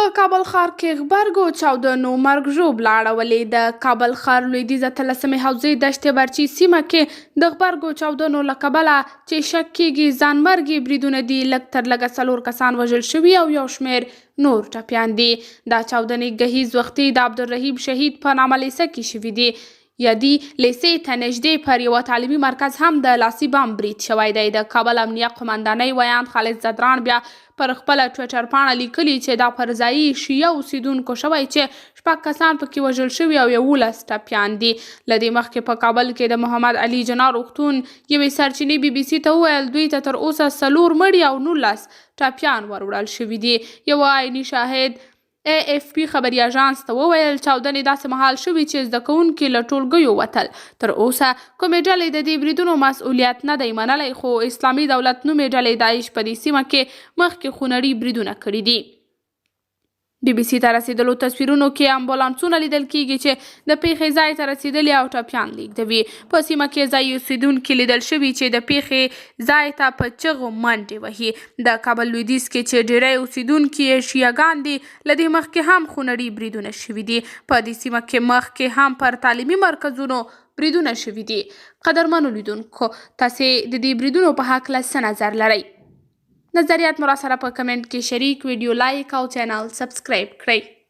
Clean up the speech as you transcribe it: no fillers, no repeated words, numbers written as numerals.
په کابل ښار کې غبرګو چاودنو مرګ ژوبله اړولې. د کابل ښار لویدیځه 13مې حوزې دشت برچي سیمه کې د غبرګو چاودنو له کبله چې شک کېږي ځانمرګي بریدونه دي، لږ تر لږه 4 کسان وژل شوي او یو شمېر نور ټپیان دي. دا چاودنې گهیز وختي د عبدالرحیم شهید په نامه لیسه کې شوي دي. یادي لیسې ته نږدې پر یوه تعلیمي مرکز هم د لاسي بم برید شوی دی. د کابل امنیه قمندانۍ ویاند خالد زدران بیا پر خپله ټویټر پاڼه لیکلي چې دا پر ځایي شیعه اوسیدونکو شوی چې 6 کسان پکې وژل شوي او 11 ټپیان دي. له دې مخکې په کابل کې د محمد علي جناح روغتون یوې سرچینې BBC ته وویل دوی ته تر اوسه 4 مړي او 19 ټپیان وروړل شوي دي. یو عیني شاهد AFP خبري اژانس ته وویل چاودنې داسې مهال شوي چې زده کوونکي له ټولګیو وتل. تر اوسه کومې ډلې د دې بریدونو مسؤلیت نه دی منلی، خو اسلامي دولت نومې ډلې داعش په دې سیمه کې مخکې خونړي بریدونه کړي دي. BBC ته رسیدلو تصویرونو کې امبولانسونه لیدل کیږي چې د پیښې ځای ته رسیدلي او ټپیان لیږدوي. په سیمه کې ځایي اوسیدونکي لیدل شوي چې د پیښې ځای ته په چغو منډې وهي. د کابل لویدیځ کې چې ډیری اوسیدونکي یې شیعهګان دي، له دې مخکې هم خونړي بریدونه شوي دي. په دې سیمه کې مخکې هم پر تعلیمي مرکزونو بریدونه شوي دي. قدرمنو لیدونکو، تاسې د دې بریدونو په هکله څه نظر لرئ؟ نظریات مو راسره په کمنټ کې شریک، ویډیو لایک او چینل سبسکرایب کړئ.